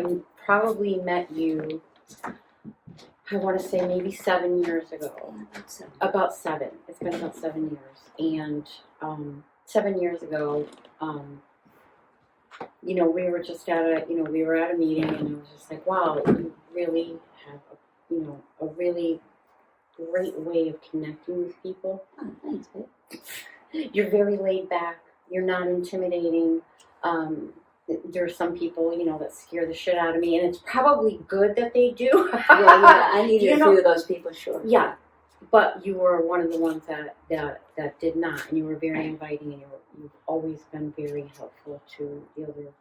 I probably met you, I want to say maybe 7 years ago. About 7. It's been about 7 years. And 7 years ago, you know, we were just at a, you know, we were at a meeting, and I was just like, wow, you really have, you know, a really great way of connecting with people. Oh, thanks, babe. You're very laid back. You're not intimidating. There are some people, you know, that scare the shit out of me, and it's probably good that they do. yeah, I needed a few of those people, sure. Yeah, but you were one of the ones that did not, and you were very inviting, and you've always been very helpful to the other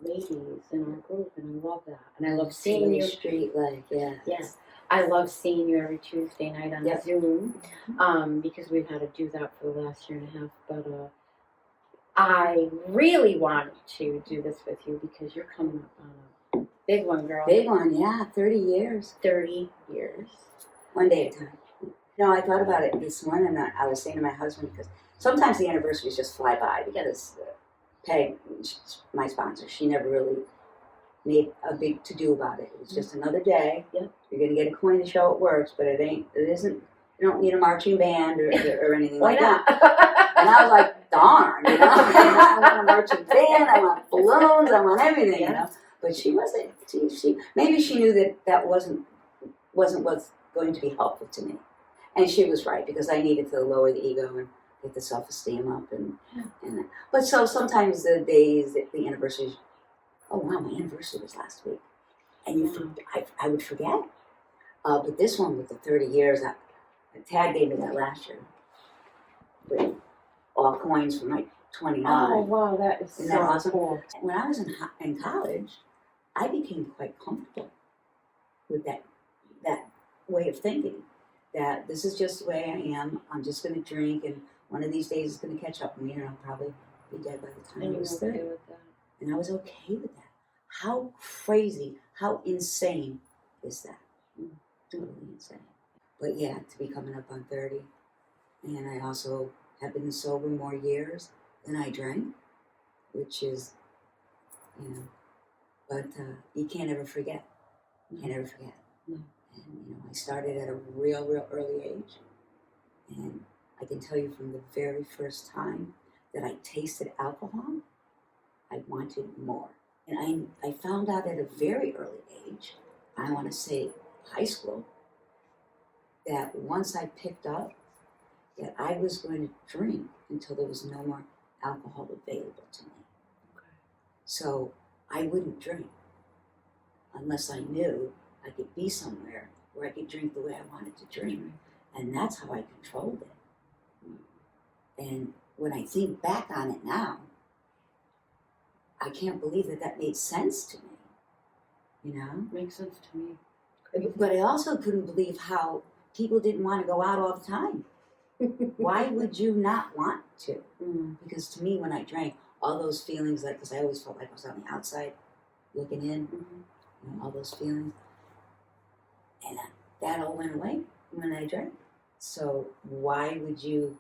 ladies in our group, and I love that. And I love seeing you. Street life, yeah. Yes. I love seeing you every Tuesday night on Zoom, because we've had to do that for the last year and a half. But I really wanted to do this with you because you're coming up on a big one, girl. Big one, yeah. 30 years. 30 years. One day at a time. You know, I thought about it this morning, and I was saying to my husband, because sometimes the anniversaries just fly by. Because Peg, my sponsor, she never really made a big to-do about it. It was just another day. Yep. You're going to get a coin to show it works, but it isn't, you don't need a marching band or anything like that. And I was like, darn, you know, I want a marching band, I want balloons, I want everything, you know. But she wasn't, she maybe she knew that wasn't what's going to be helpful to me. And she was right, because I needed to lower the ego and get the self-esteem up. But so sometimes the days, the anniversaries, oh wow, my anniversary was last week. And I would forget. But this one with the 30 years, Tad gave me that last year. With all coins from like 29. Oh wow, that is so awesome? Cool. When I was in college, I became quite comfortable with that way of thinking. That this is just the way I am. I'm just going to drink, and one of these days it's going to catch up with me, and I'll probably be dead by the time I was 30. Okay with that? And I was okay with that. How crazy, how insane is that? Totally insane. But yeah, to be coming up on 30, and I also have been sober more years than I drank, which is, you know, but you can't ever forget. You can't ever forget. No. And, you know, I started at a real early age. And I can tell you from the very first time that I tasted alcohol, I wanted more. And I found out at a very early age, I want to say high school, that once I picked up that I was going to drink until there was no more alcohol available to me. Okay. So I wouldn't drink unless I knew I could be somewhere where I could drink the way I wanted to drink. And that's how I controlled it. And when I think back on it now, I can't believe that made sense to me. You know? Makes sense to me. But I also couldn't believe how people didn't want to go out all the time. Why would you not want to? Because to me, when I drank, all those feelings, like, because I always felt like I was on the outside looking in, you know, all those feelings. And that all went away when I drank. So why would you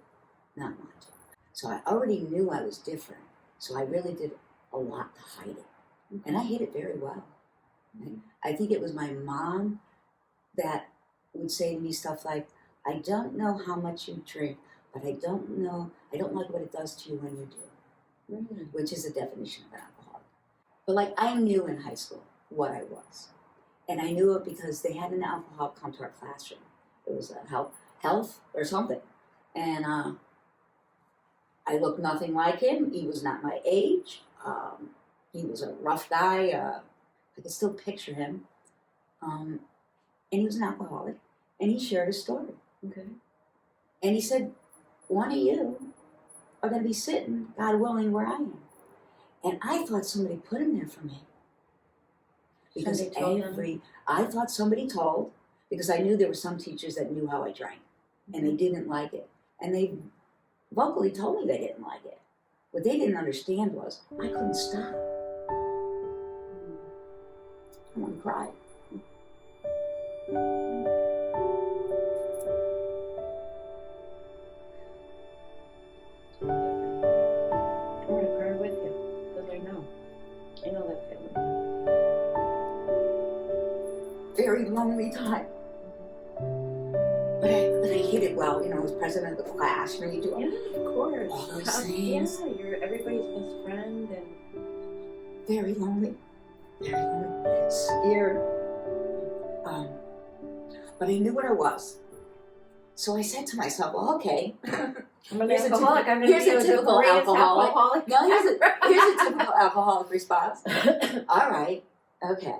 not want to? So I already knew I was different. So I really did a lot to hide it. And I hid it very well. I think it was my mom that would say to me stuff like, I don't know how much you drink, but I don't like what it does to you when you do. Which is the definition of an alcoholic. But like, I knew in high school what I was. And I knew it because they had an alcoholic come to our classroom. It was a health or something. And I looked nothing like him. He was not my age. He was a rough guy. I could still picture him. And he was an alcoholic. And he shared his story. Okay. And he said, one of you are going to be sitting, God willing, where I am. And I thought somebody put him there for me. Because I thought somebody told, because I knew there were some teachers that knew how I drank. And they didn't like it. And they vocally told me they didn't like it. What they didn't understand was, I couldn't stop. I want to cry. I want to cry with you, because I know that feeling. very lonely time. But I hid it well, I was president of the class, you do of course. all those things. Yeah, you're everybody's best friend and Very lonely, scared. But I knew what I was. So I said to myself, well, okay. I'm an alcoholic. I'm Here's a going to be typical the greatest alcoholic. No, here's a typical alcoholic response. alcoholic. All right, okay.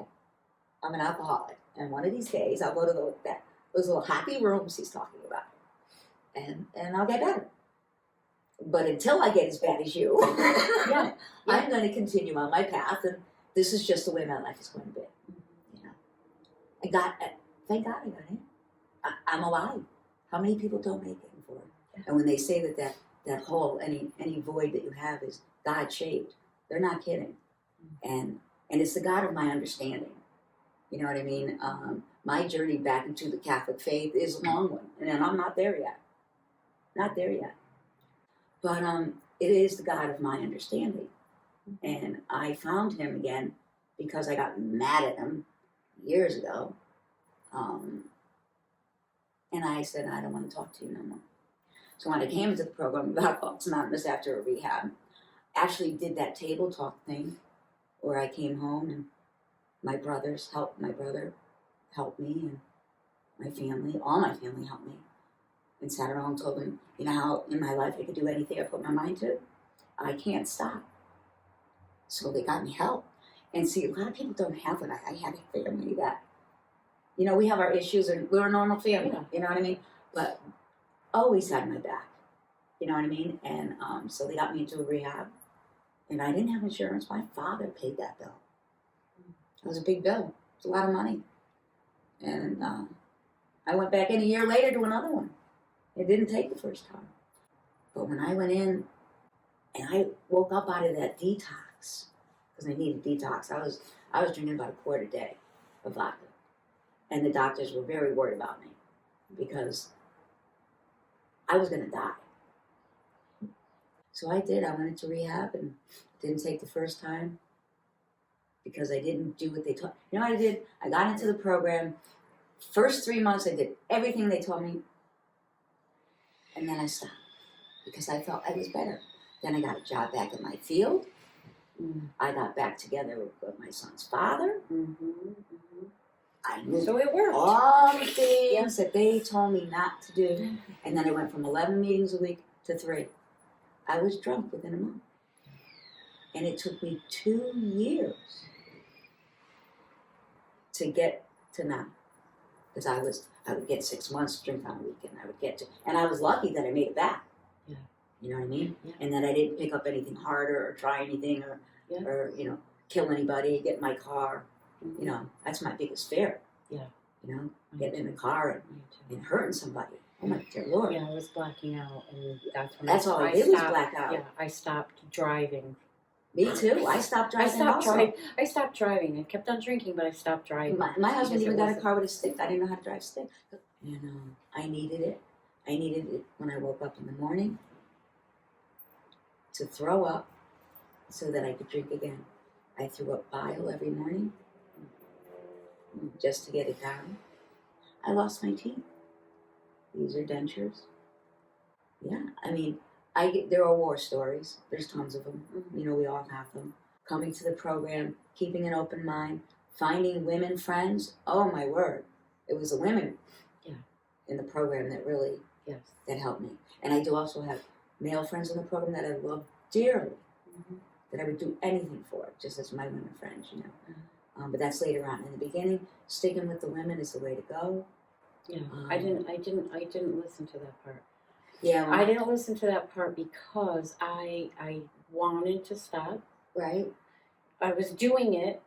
I'm an alcoholic. And one of these days, I'll go to those little happy rooms he's talking about. And I'll get better. But until I get as bad as you, Yeah. I'm going to continue on my path. And this is just the way my life is going to be. Thank God I got in. I'm alive. How many people don't make it for it? And when they say that hole, any void that you have is God shaped, they're not kidding. And it's the God of my understanding. You know what I mean? My journey back into the Catholic faith is a long one, and I'm not there yet. Not there yet. But it is the God of my understanding. And I found him again because I got mad at him years ago. And I said, I don't want to talk to you no more. So when I came into the program of Alcoholics Anonymous after a rehab, actually did that table talk thing where I came home and my brother helped me and my family, all my family helped me. And sat around and told them, how in my life I could do anything I put my mind to. I can't stop. So they got me help. And see, a lot of people don't have what I had a family that, we have our issues and we're a normal family, you know what I mean? But always had my back, you know what I mean? And so they got me into a rehab. And I didn't have insurance. My father paid that bill. It was a big bill. It was a lot of money. And I went back in a year later to another one. It didn't take the first time. But when I went in and I woke up out of that detox, because I needed detox, I was drinking about a quart a day of vodka. And the doctors were very worried about me because I was going to die. So I did. I went into rehab and it didn't take the first time because I didn't do what they told. You know what I did? I got into the program. First 3 months, I did everything they told me. And then I stopped because I felt I was better. Then I got a job back in my field. I got back together with my son's father. I knew So it worked. all the things that they told me not to do. And then I went from 11 meetings a week to 3. I was drunk within a month. And it took me 2 years to get to now. Because I would get 6 months to drink on a weekend. And I was lucky that I made it back. Yeah. You know what I mean? Yeah. And that I didn't pick up anything harder or try anything or kill anybody, get in my car. That's my biggest fear. Yeah. Getting in the car and hurting somebody. Oh my dear Lord. Yeah, I was blacking out, and that's all I did was black out. Yeah, I stopped driving. Me too. I stopped driving. I stopped driving. I kept on drinking, but I stopped driving. My husband even got a car with a stick. I didn't know how to drive a stick. I needed it. I needed it when I woke up in the morning to throw up so that I could drink again. I threw up bile every morning just to get it down. I lost my teeth. These are dentures. Yeah, there are war stories. There's tons of them. We all have them. Coming to the program, keeping an open mind, finding women friends. Oh my word. It was the women in the program that really that helped me. And I do also have male friends in the program that I love dearly, that I would do anything for, just as my women friends, But that's later on. In the beginning, sticking with the women is the way to go. Yeah, I didn't listen to that part. Yeah, I didn't listen to that part because I wanted to stop. Right. I was doing it,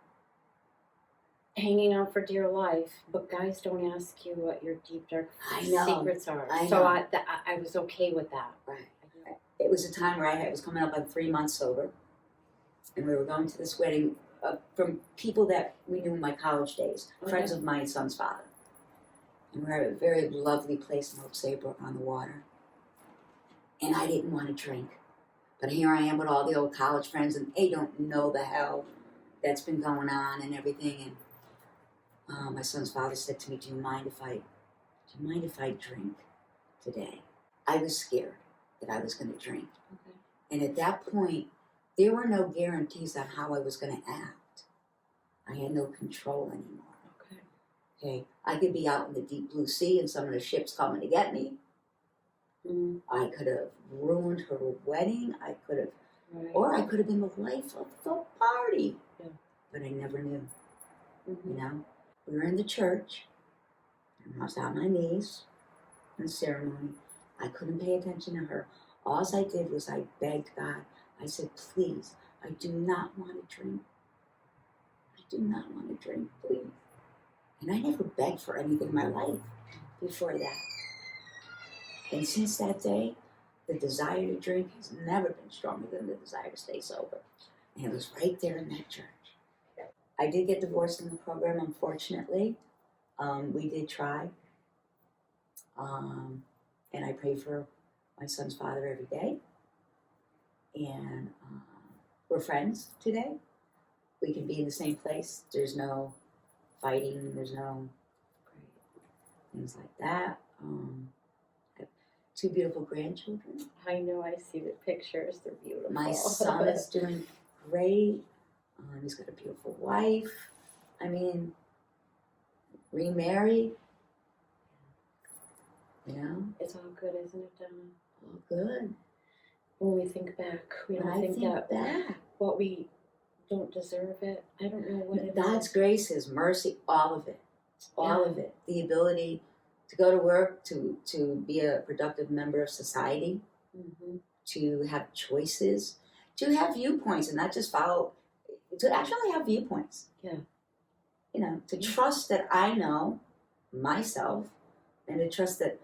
hanging out for dear life, but guys don't ask you what your deep dark secrets are. So I was okay with that. Right. It was a time where I was coming up on 3 months sober, and we were going to this wedding from people that we knew in my college days, friends of my son's father. And we were at a very lovely place in Oak Saybrook on the water. And I didn't want to drink. But here I am with all the old college friends, and they don't know the hell that's been going on and everything. my son's father said to me, do you mind if I drink today? I was scared that I was going to drink. Okay. And at that point, there were no guarantees on how I was going to act. I had no control anymore. Okay, I could be out in the deep blue sea and some of the ships coming to get me. Mm. I could have ruined her wedding. I could have, Right. or I could have been the life of the party. Yeah. But I never knew. Mm-hmm. You know, we were in the church, and I was on my knees in ceremony. I couldn't pay attention to her. All I did was I begged God. I said, please, I do not want to drink. I do not want to drink, please. And I never begged for anything in my life before that. And since that day, the desire to drink has never been stronger than the desire to stay sober. And it was right there in that church. I did get divorced in the program, unfortunately. We did try. And I pray for my son's father every day. And we're friends today. We can be in the same place. There's no fighting. There's no things like that. I have 2 beautiful grandchildren. I know, I see the pictures. They're beautiful. My son is doing great. He's got a beautiful wife. I mean, remarried. You know? It's all good, isn't it, Donna? All good. When we think back, we When don't I think that back, what we don't deserve it. I don't know what it God's is. grace, His mercy, all of it. All Yeah. of it. The ability to go to work, to be a productive member of society, Mm-hmm. to have choices, to have viewpoints and not just follow, to actually have viewpoints. Yeah. You know, to Yeah. trust that I know myself and to trust that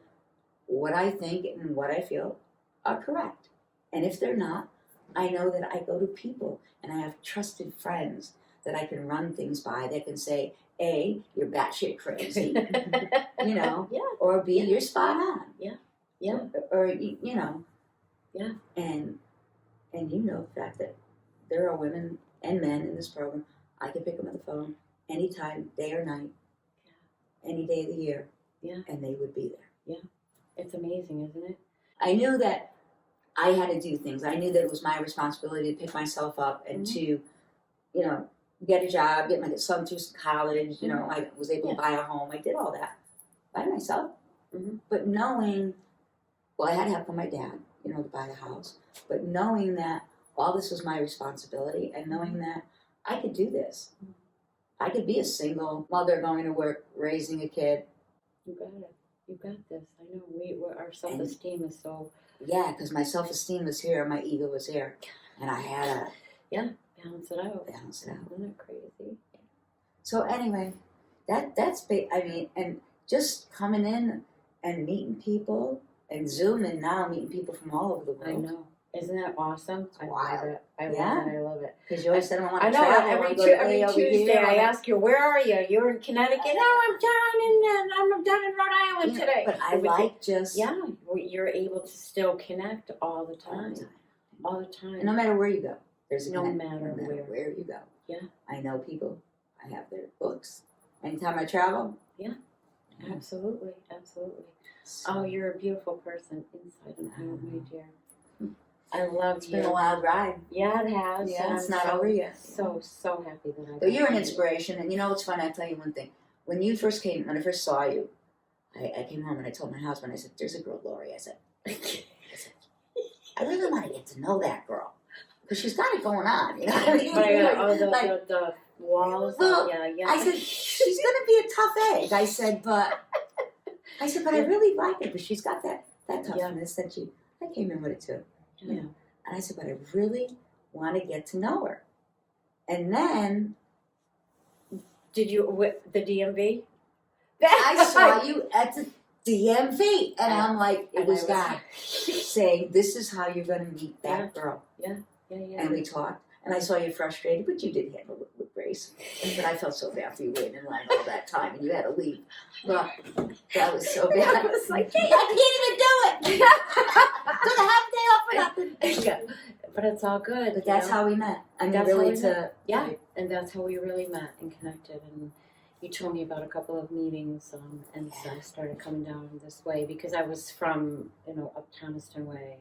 what I think and what I feel are correct. And if they're not, I know that I go to people and I have trusted friends that I can run things by that can say, A, you're batshit crazy, you know, Yeah. or B, Yeah. you're spot on. Yeah. Or you know. Yeah. And you know the fact that there are women and men in this program. I can pick them on the phone anytime, day or night, any day of the year, Yeah. and they would be there. It's amazing, isn't it? I knew that I had to do things. I knew that it was my responsibility to pick myself up and Mm-hmm. to, you know, get a job, get my son through college. You know, I was able to buy a home. I did all that by myself. Mm-hmm. But knowing, well, I had help from my dad, you know, to buy the house. But knowing that all this was my responsibility and knowing that I could do this. I could be a single mother going to work, raising a kid. You got it. You got this. I know. Our self-esteem is so... Yeah, because my self-esteem was here, my ego was here. And I had to balance it out. balance it out. Isn't it crazy? So anyway, that's big. I mean, and just coming in and meeting people and Zoom and now meeting people from all over the world. I know. Isn't that awesome? I Wild. love it. I Yeah. love it. I love it. Because you always said I want I to know. travel. I Every, wanna go to every over Tuesday, here. I ask you, "Where are you? You're in Connecticut? No, I'm down in Rhode Island Yeah, today." But I like just you're able to still connect all the all time. the time. All the time. And no matter where you go, there's a No connection. matter no matter where. you go. Yeah. I know people. I have their books. Anytime I travel. Yeah. Absolutely. Absolutely. So, Oh, you're a beautiful person inside and out, my dear. I love it's you. been a wild ride. Yeah, it has. Yeah, and it's I'm not over yet. So happy that I But you're got an you. inspiration, and you know what's fun? I'll tell you one thing. When I first saw you, I came home and I told my husband, I said, "There's a girl, Lori." I said, I really want to get to know that girl because she's got it going on. You know what I mean? But I got Like, the walls. Well, yeah. I said, she's going to be a tough egg. I said, but I really like her, but she's got that toughness that I came in with it too. Yeah. You know? And I said, but I really want to get to know her. And then Did you with the DMV? I saw you at the DMV, and I'm like, it And was I God saying, this is how you're going to meet that girl. Yeah. And we talked, and I saw you frustrated, but you did handle it with grace. But I felt so bad for you waiting in line all that time, and you had to leave. But that was so bad. I was like, I can't even do it. Took a half day off for nothing. yeah. But it's all good. But that's how we met. I mean, That's how really we to Yeah, and that's how we really met and connected. And you told me about a couple of meetings, and so I started coming down this way because I was from, up Thomaston way,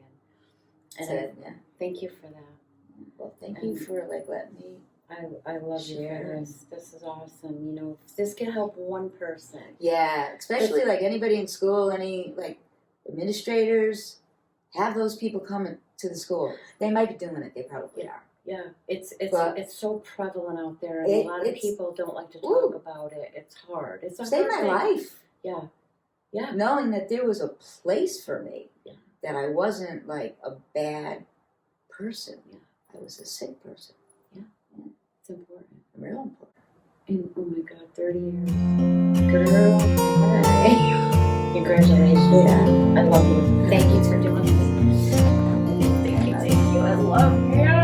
and Yeah. thank you for that. Well, thank you for letting me. I love you for this. This is awesome. If this can help one person. Yeah, especially like anybody in school, any like administrators, have those people coming to the school. They might be doing it. They probably are. Yeah, it's so prevalent out there, and a lot of people don't like to talk about it. It's hard. It's a saved hard my thing. life. Yeah. Knowing that there was a place for me. Yeah. That I wasn't like a bad person. Yeah. I was a sick person. It's important. Real important. And oh my God, 30 years. Girl, hey. Congratulations. Yeah. I love you. Thank you for doing this. Thank you. I love you.